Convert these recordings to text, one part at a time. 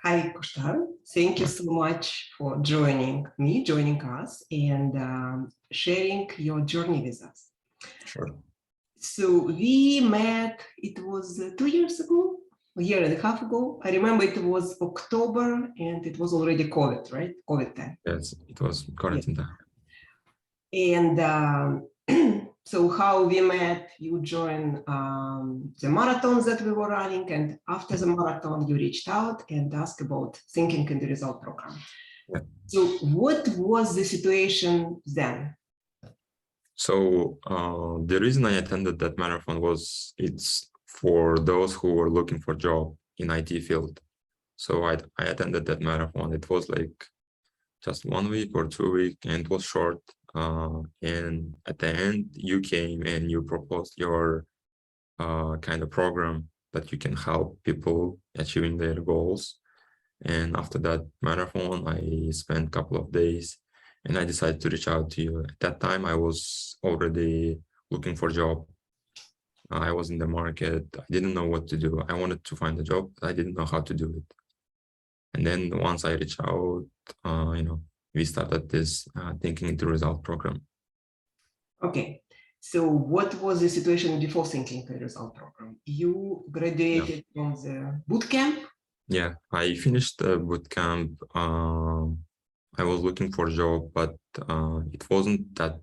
Hi, Kushtar. Thank you so much for joining us, and sharing your journey with us. Sure. So we met, it was 2 years ago, a year and a half ago. I remember it was October and it was already COVID, right? COVID time. Yes, it was quarantine time. And so how we met, you joined the marathons that we were running, and after the marathon, you reached out and asked about thinking in the result program. Yeah. So what was the situation then? So the reason I attended that marathon was it's for those who were looking for a job in IT field. So I attended that marathon. It was like just 1 week or 2 weeks, and it was short. And at the end, you came and you proposed your kind of program that you can help people achieving their goals. And after that marathon, I spent a couple of days and I decided to reach out to you. At that time, I was already looking for a job. I was in the market. I didn't know what to do. I wanted to find a job, but I didn't know how to do it. And then once I reached out, we started this thinking into result program. Okay. So what was the situation before thinking the result program? You graduated from the boot camp? Yeah, I finished the boot camp. I was looking for a job, but it wasn't that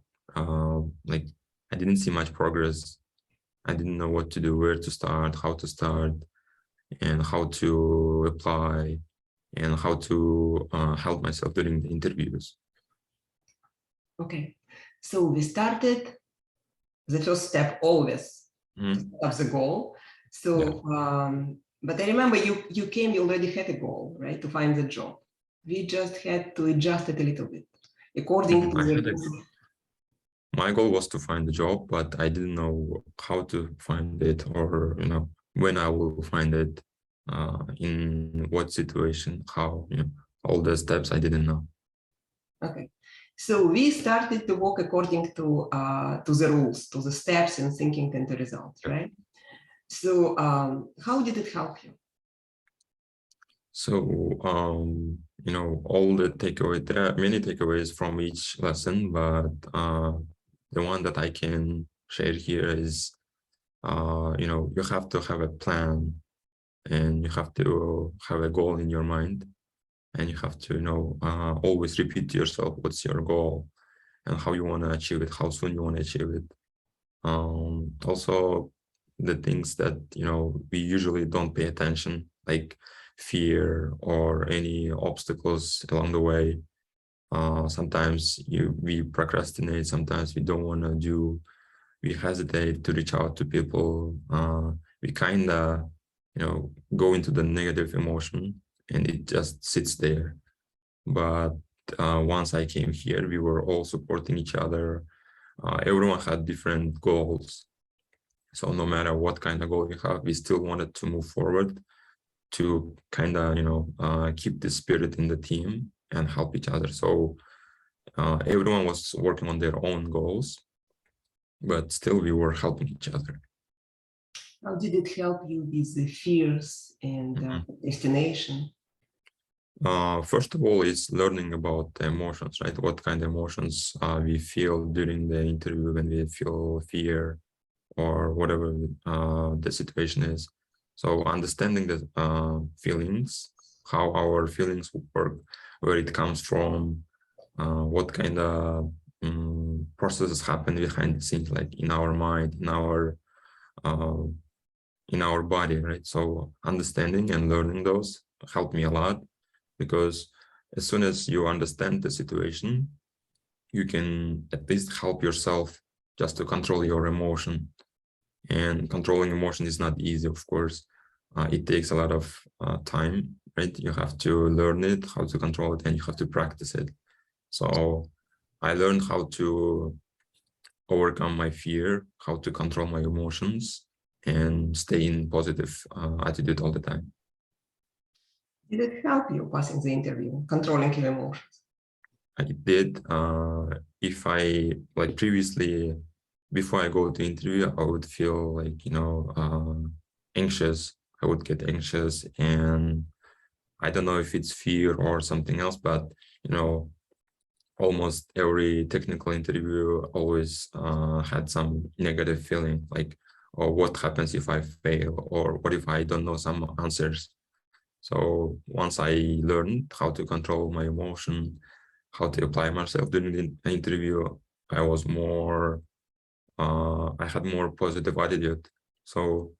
like I didn't see much progress. I didn't know what to do, where to start, how to start, and how to apply, and how to help myself during the interviews. Okay, so we started the first step always of the goal. So, but I remember you came, you already had a goal, right, to find the job. We just had to adjust it a little bit according to the. My goal was to find a job, but I didn't know how to find it, or when I will find it, in what situation, how, all the steps I didn't know. Okay, so we started to work according to the rules, to the steps in thinking and the results, right? So how did it help you? So all the takeaways, there are many takeaways from each lesson, but the one that I can share here is you have to have a plan, and you have to have a goal in your mind, and you have to always repeat to yourself what's your goal and how you want to achieve it, how soon you want to achieve it. Also the things that we usually don't pay attention, like fear or any obstacles along the way. Sometimes we procrastinate, sometimes we don't want to do, we hesitate to reach out to people. We kind of go into the negative emotion and it just sits there. But once I came here, we were all supporting each other. Everyone had different goals. So no matter what kind of goal you have, we still wanted to move forward to kind of, keep the spirit in the team and help each other. So everyone was working on their own goals, but still we were helping each other. How did it help you with the fears and destination? First of all, is learning about the emotions, right? What kind of emotions we feel during the interview when we feel fear or whatever the situation is. So understanding the feelings, how our feelings work, where it comes from, what kind of processes happen behind the scenes, like in our mind, in our body, right? So understanding and learning those helped me a lot, because as soon as you understand the situation, you can at least help yourself just to control your emotion. And controlling emotion is not easy, of course. It takes a lot of time, right? You have to learn it, how to control it, and you have to practice it. So I learned how to overcome my fear, how to control my emotions, and stay in positive attitude all the time. Did it help you passing the interview, controlling your emotions? I did. If I, like previously, before I go to interview, I would feel like, anxious. I would get anxious, and I don't know if it's fear or something else, but almost every technical interview always had some negative feeling, like, or what happens if I fail, or what if I don't know some answers. So once I learned how to control my emotion, how to apply myself during the interview, I was more, I had more positive attitude. So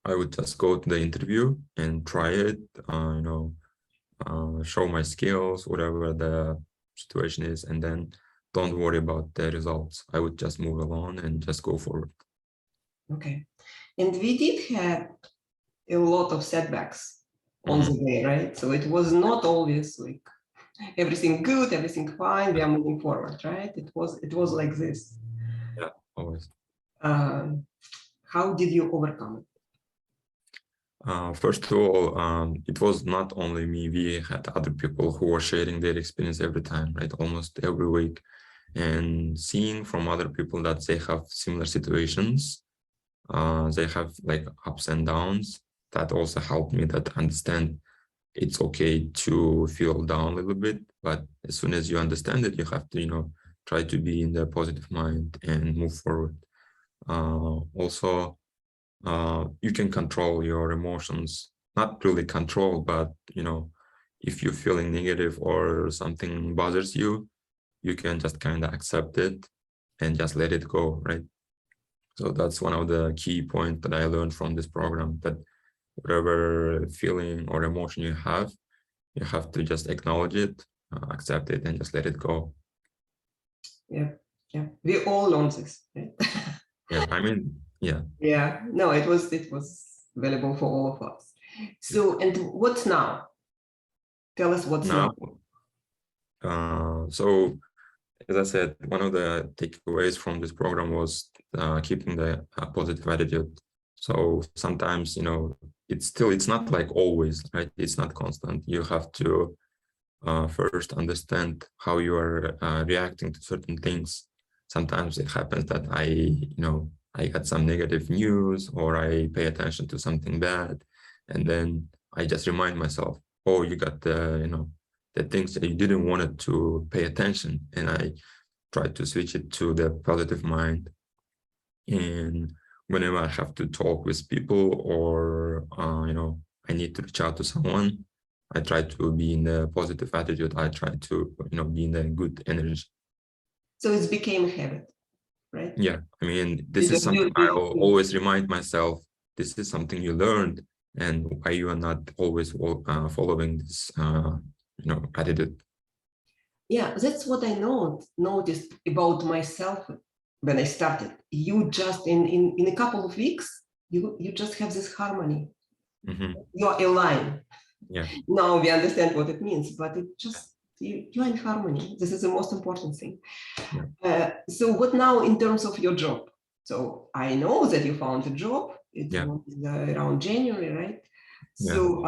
I would just go to the interview and try it, show my skills, whatever the situation is, and then don't worry about the results. I would just move along and just go forward. Okay. And we did have a lot of setbacks on the way, right? So it was not always like everything good, everything fine, we are moving forward, right? It was like this. Yeah, always. How did you overcome it? First of all, it was not only me. We had other people who were sharing their experience every time, right? Almost every week. And seeing from other people that they have similar situations, they have like ups and downs, that also helped me that understand it's okay to feel down a little bit, but as soon as you understand it, you have to, try to be in the positive mind and move forward. Also, you can control your emotions, not really control, but if you're feeling negative or something bothers you, you can just kind of accept it and just let it go, right? So that's one of the key points that I learned from this program, that whatever feeling or emotion you have to just acknowledge it, accept it, and just let it go. Yeah, we all learn this, right? Yeah, I mean, yeah. Yeah, no, it was valuable for all of us. So, and what's now? Tell us what's now. So as I said, one of the takeaways from this program was keeping the positive attitude. So sometimes, it's not like always, right? It's not constant. You have to first understand how you are reacting to certain things. Sometimes it happens that I got some negative news, or I pay attention to something bad, and then I just remind myself, oh, you got the things that you didn't want it to pay attention, and I try to switch it to the positive mind. And whenever I have to talk with people, or I need to reach out to someone, I try to be in a positive attitude. I try to be in a good energy. So it became a habit, right? Yeah, I mean, this is something I'll always remind myself. This is something you learned, and why you are not always following this attitude. Yeah, that's what I noticed about myself when I started. You just in a couple of weeks, you just have this harmony. You're aligned. Yeah. Now we understand what it means, but it just you're in harmony. This is the most important thing. Yeah. So what now in terms of your job? So I know that you found a job. It was around January, right? So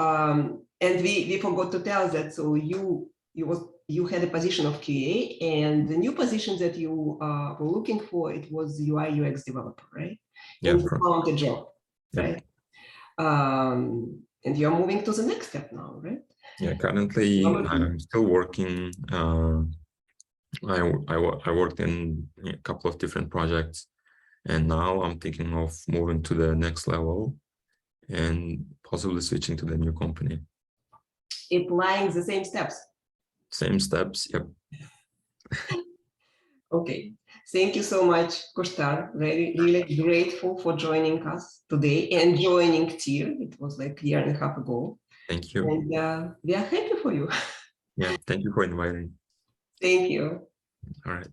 and we forgot to tell that. So you had a position of QA, and the new position that you were looking for, it was UI UX developer, right? Yeah, and you found a job, right? And you're moving to the next step now, right? Yeah, currently I'm still working. I worked in a couple of different projects, and now I'm thinking of moving to the next level and possibly switching to the new company. Applying the same steps. Same steps, yep. Okay, thank you so much, Kushtar. Really grateful for joining us today and joining TIR. It was like a year and a half ago. Thank you. And we are happy for you. Yeah, thank you for inviting. Thank you. All right.